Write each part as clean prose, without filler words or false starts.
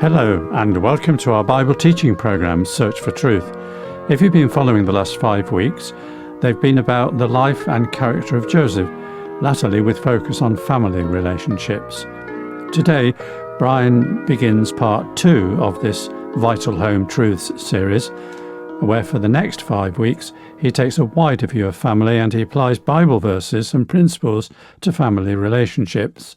Hello and welcome to our Bible teaching programme, Search for Truth. If you've been following the last 5 weeks, they've been about the life and character of Joseph, latterly with focus on family relationships. Today, Brian begins part 2 of this Vital Home Truths series, where for the next 5 weeks he takes a wider view of family and he applies Bible verses and principles to family relationships.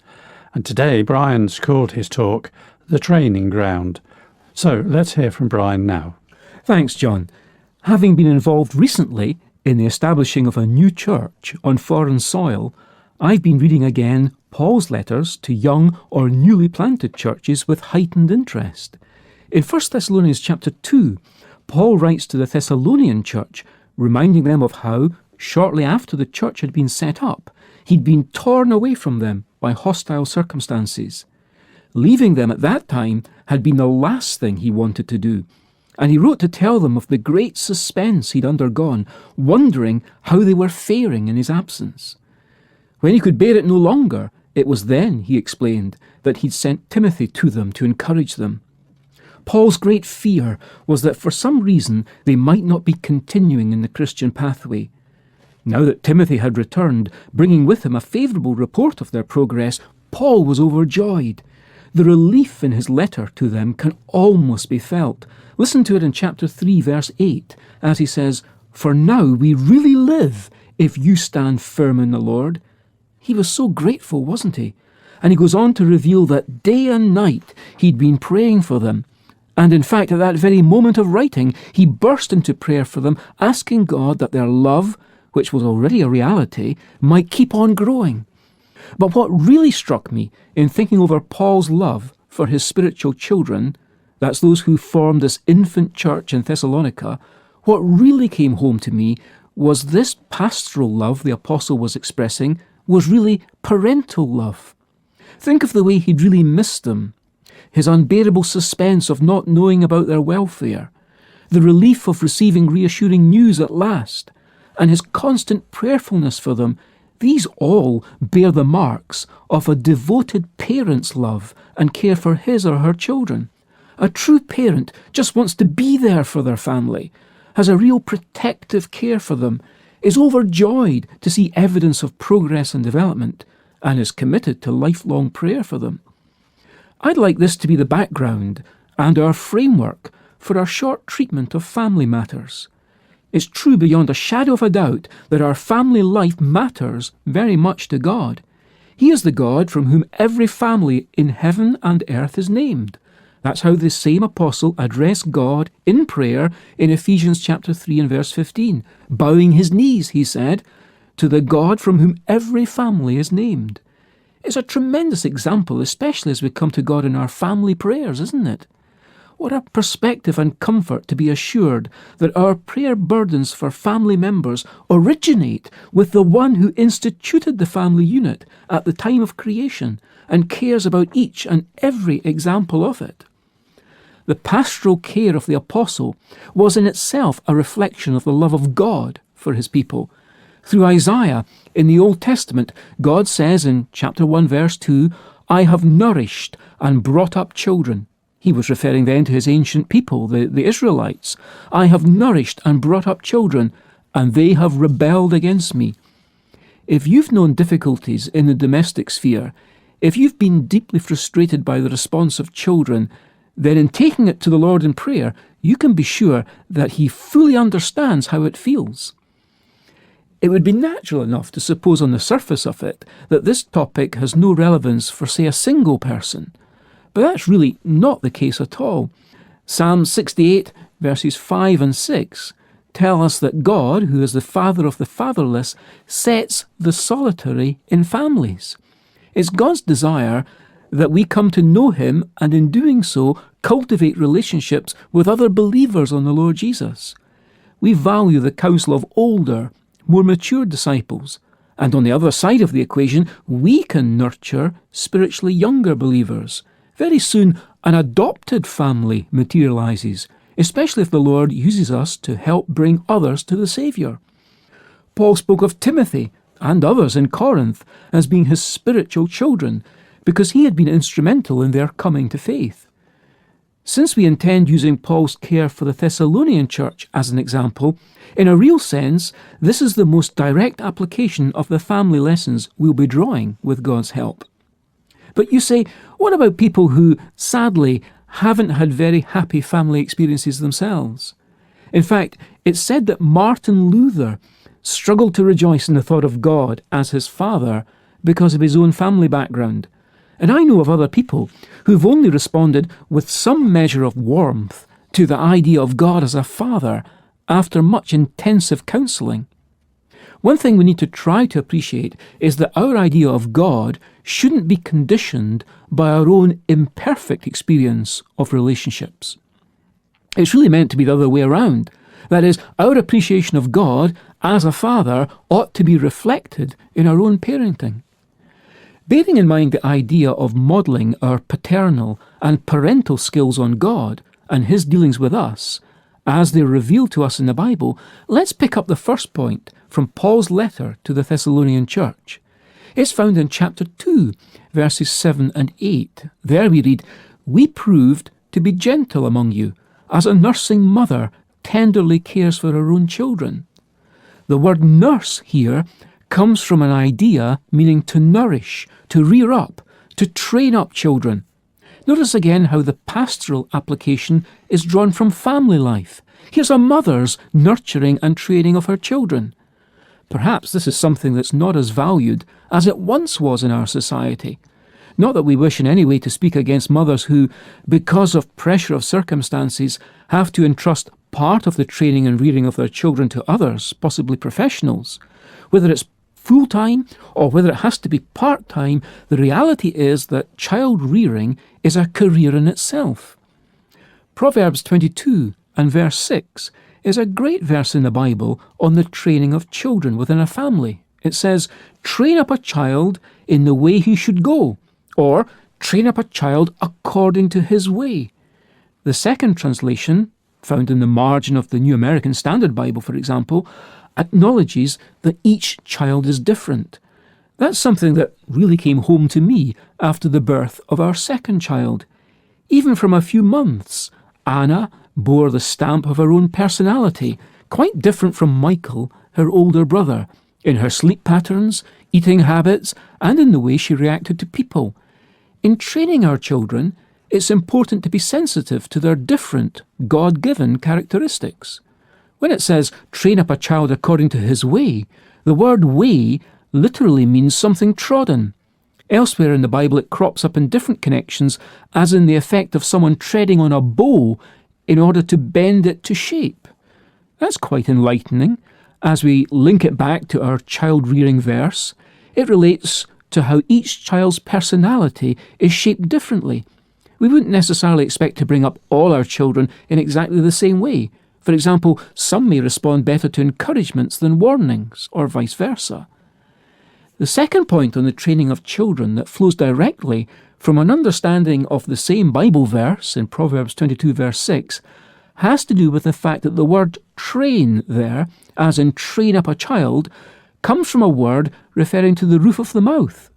And today Brian's called his talk The Training Ground. So let's hear from Brian now. Thanks, John. Having been involved recently in the establishing of a new church on foreign soil, I've been reading again Paul's letters to young or newly planted churches with heightened interest. In 1 Thessalonians chapter 2, Paul writes to the Thessalonian church, reminding them of how, shortly after the church had been set up, he'd been torn away from them by hostile circumstances. Leaving them at that time had been the last thing he wanted to do, and he wrote to tell them of the great suspense he'd undergone, wondering how they were faring in his absence. When he could bear it no longer, it was then, he explained, that he'd sent Timothy to them to encourage them. Paul's great fear was that for some reason they might not be continuing in the Christian pathway. Now that Timothy had returned, bringing with him a favourable report of their progress, Paul was overjoyed. The relief in his letter to them can almost be felt. Listen to it in chapter 3, verse 8, as he says, "For now we really live if you stand firm in the Lord." He was so grateful, wasn't he? And he goes on to reveal that day and night he'd been praying for them. And in fact, at that very moment of writing, he burst into prayer for them, asking God that their love, which was already a reality, might keep on growing. But what really struck me in thinking over Paul's love for his spiritual children, that's those who formed this infant church in Thessalonika, what really came home to me was this pastoral love the apostle was expressing was really parental love. Think of the way he'd really missed them, his unbearable suspense of not knowing about their welfare, the relief of receiving reassuring news at last, and his constant prayerfulness for them. These all bear the marks of a devoted parent's love and care for his or her children. A true parent just wants to be there for their family, has a real protective care for them, is overjoyed to see evidence of progress and development, and is committed to lifelong prayer for them. I'd like this to be the background and our framework for our short treatment of family matters. It's true beyond a shadow of a doubt that our family life matters very much to God. He is the God from whom every family in heaven and earth is named. That's how the same apostle addressed God in prayer in Ephesians chapter 3 and verse 15. Bowing his knees, he said, to the God from whom every family is named. It's a tremendous example, especially as we come to God in our family prayers, isn't it? What a perspective and comfort to be assured that our prayer burdens for family members originate with the one who instituted the family unit at the time of creation and cares about each and every example of it. The pastoral care of the apostle was in itself a reflection of the love of God for his people. Through Isaiah, in the Old Testament, God says in chapter 1 verse 2, "I have nourished and brought up children." He was referring then to his ancient people, the Israelites. "I have nourished and brought up children, and they have rebelled against me." If you've known difficulties in the domestic sphere, if you've been deeply frustrated by the response of children, then in taking it to the Lord in prayer, you can be sure that he fully understands how it feels. It would be natural enough to suppose on the surface of it that this topic has no relevance for, say, a single person. But that's really not the case at all. Psalm 68, verses 5 and 6, tell us that God, who is the father of the fatherless, sets the solitary in families. It's God's desire that we come to know him and in doing so cultivate relationships with other believers on the Lord Jesus. We value the counsel of older, more mature disciples, and on the other side of the equation, we can nurture spiritually younger believers. Very soon, an adopted family materializes, especially if the Lord uses us to help bring others to the Saviour. Paul spoke of Timothy and others in Corinth as being his spiritual children, because he had been instrumental in their coming to faith. Since we intend using Paul's care for the Thessalonian church as an example, in a real sense, this is the most direct application of the family lessons we'll be drawing with God's help. But you say, what about people who, sadly, haven't had very happy family experiences themselves? In fact, it's said that Martin Luther struggled to rejoice in the thought of God as his father because of his own family background. And I know of other people who've only responded with some measure of warmth to the idea of God as a father after much intensive counselling. One thing we need to try to appreciate is that our idea of God shouldn't be conditioned by our own imperfect experience of relationships. It's really meant to be the other way around. That is, our appreciation of God as a father ought to be reflected in our own parenting. Bearing in mind the idea of modelling our paternal and parental skills on God and his dealings with us, as they're revealed to us in the Bible, let's pick up the first point from Paul's letter to the Thessalonian church. It's found in chapter 2, verses 7 and 8. There we read, "We proved to be gentle among you, as a nursing mother tenderly cares for her own children." The word nurse here comes from an idea meaning to nourish, to rear up, to train up children. Notice again how the pastoral application is drawn from family life. Here's a mother's nurturing and training of her children. Perhaps this is something that's not as valued as it once was in our society. Not that we wish in any way to speak against mothers who, because of pressure of circumstances, have to entrust part of the training and rearing of their children to others, possibly professionals. Whether it's full-time or whether it has to be part-time, the reality is that child rearing is a career in itself. Proverbs 22 and verse 6 is a great verse in the Bible on the training of children within a family. It says, "Train up a child in the way he should go," or "train up a child according to his way." The second translation, found in the margin of the New American Standard Bible, for example, acknowledges that each child is different. That's something that really came home to me after the birth of our second child. Even from a few months, Anna bore the stamp of her own personality, quite different from Michael, her older brother, in her sleep patterns, eating habits, and in the way she reacted to people. In training our children, it's important to be sensitive to their different, God-given characteristics. When it says, "train up a child according to his way," the word way literally means something trodden. Elsewhere in the Bible it crops up in different connections, as in the effect of someone treading on a bow in order to bend it to shape. That's quite enlightening. As we link it back to our child-rearing verse, it relates to how each child's personality is shaped differently. We wouldn't necessarily expect to bring up all our children in exactly the same way. For example, some may respond better to encouragements than warnings, or vice versa. The second point on the training of children that flows directly from an understanding of the same Bible verse in Proverbs 22 verse 6 has to do with the fact that the word train there, as in train up a child, comes from a word referring to the roof of the mouth,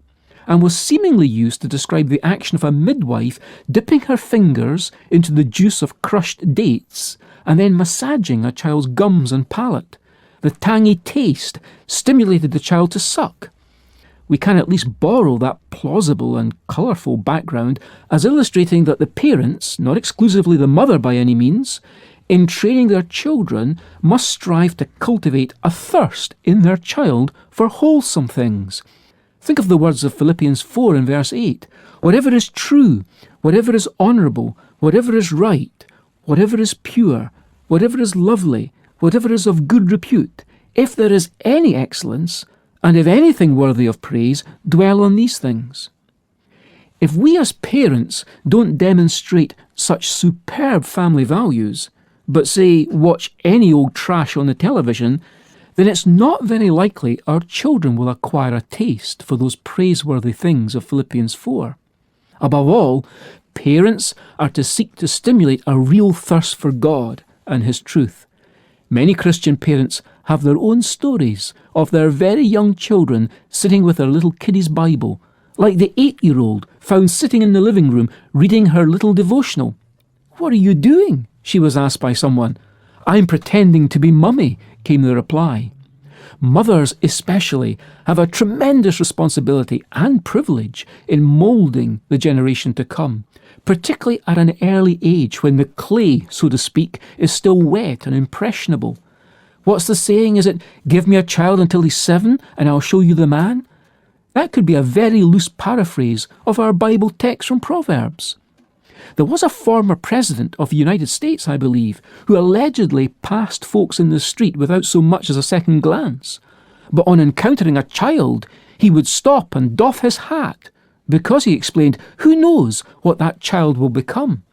and was seemingly used to describe the action of a midwife dipping her fingers into the juice of crushed dates and then massaging a child's gums and palate. The tangy taste stimulated the child to suck. We can at least borrow that plausible and colourful background as illustrating that the parents, not exclusively the mother by any means, in training their children must strive to cultivate a thirst in their child for wholesome things. Think of the words of Philippians 4 and verse 8. "Whatever is true, whatever is honourable, whatever is right, whatever is pure, whatever is lovely, whatever is of good repute, if there is any excellence, and if anything worthy of praise, dwell on these things." If we as parents don't demonstrate such superb family values, but say, watch any old trash on the television, then it's not very likely our children will acquire a taste for those praiseworthy things of Philippians 4. Above all, parents are to seek to stimulate a real thirst for God and His truth. Many Christian parents have their own stories of their very young children sitting with their little kiddie's Bible, like the 8-year-old found sitting in the living room reading her little devotional. "What are you doing?" she was asked by someone. "I'm pretending to be Mummy," came the reply. Mothers especially have a tremendous responsibility and privilege in moulding the generation to come, particularly at an early age when the clay, so to speak, is still wet and impressionable. What's the saying? Is it, "Give me a child until he's 7 and I'll show you the man"? That could be a very loose paraphrase of our Bible text from Proverbs. There was a former president of the United States, I believe, who allegedly passed folks in the street without so much as a second glance. But on encountering a child, he would stop and doff his hat, because, he explained, who knows what that child will become.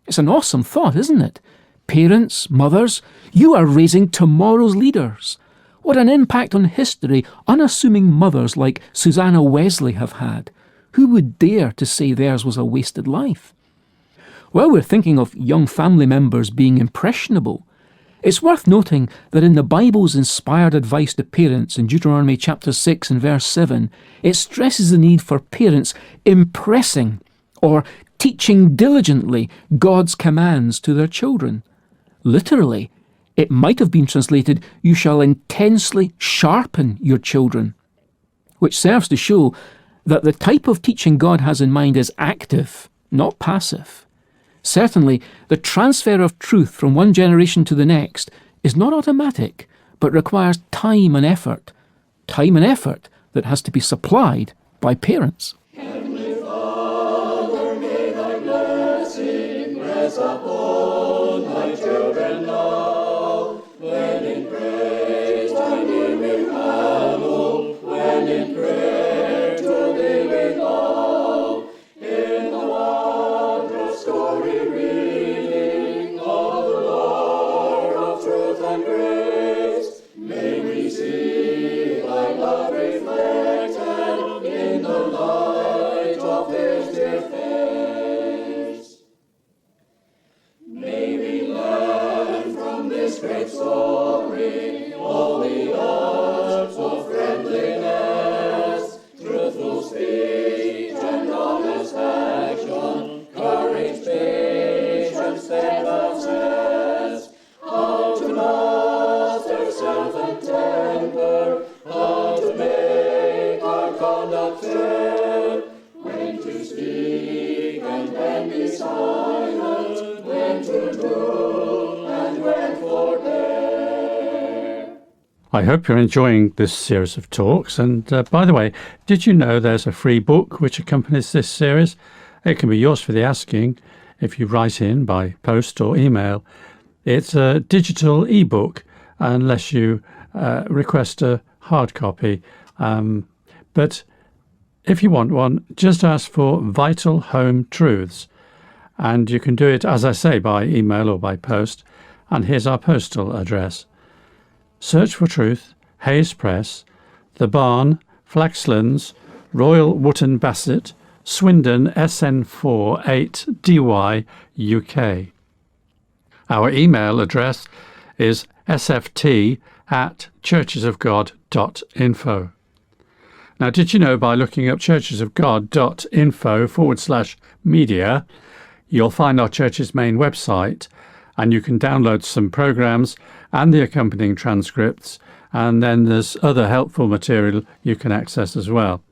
It's an awesome thought, isn't it? Parents, mothers, you are raising tomorrow's leaders. What an impact on history unassuming mothers like Susanna Wesley have had. Who would dare to say theirs was a wasted life? While we're thinking of young family members being impressionable, it's worth noting that in the Bible's inspired advice to parents in Deuteronomy chapter 6 and verse 7, it stresses the need for parents impressing or teaching diligently God's commands to their children. Literally, it might have been translated, "You shall intensely sharpen your children," which serves to show that the type of teaching God has in mind is active, not passive. Certainly, the transfer of truth from one generation to the next is not automatic, but requires time and effort that has to be supplied by parents. Heavenly Father, may thy blessing rest upon thy children now, when in praise thy name we hallow, when in prayer to thee we bow, in the wondrous story reading of the Lord of truth and grace, may we see thy love reflected in the light of his dear face. May we learn from this great story all the arts of friendliness, truthful speech and honest action, courage, patience, steadfastness, how to master self and temper, how to make our conduct fair, when to speak and when be silent, when to do and when forbear. I hope you're enjoying this series of talks. And by the way, did you know there's a free book which accompanies this series? It can be yours for the asking if you write in by post or email. It's a digital ebook unless you request a hard copy. But if you want one, just ask for Vital Home Truths. And you can do it, as I say, by email or by post. And here's our postal address. Search for Truth, Hayes Press, The Barn, Flaxlands, Royal Wootton Bassett, Swindon SN4 8DY, UK. Our email address is sft@churchesofgod.info. Now, did you know by looking up churchesofgod.info/media, you'll find our church's main website, and you can download some programs and the accompanying transcripts, and then there's other helpful material you can access as well.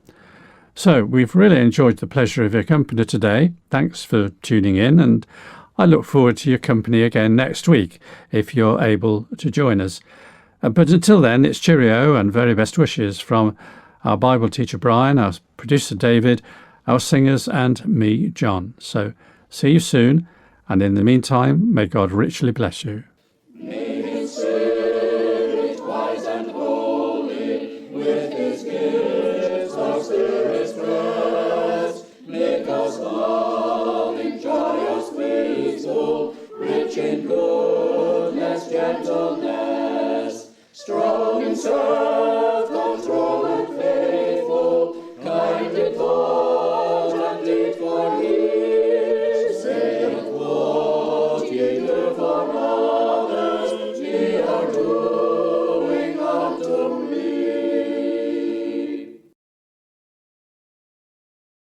So we've really enjoyed the pleasure of your company today. Thanks for tuning in, and I look forward to your company again next week if you're able to join us. But until then, it's cheerio and very best wishes from our Bible teacher Brian, our producer David, our singers, and me, John. So see you soon, and in the meantime, may God richly bless you.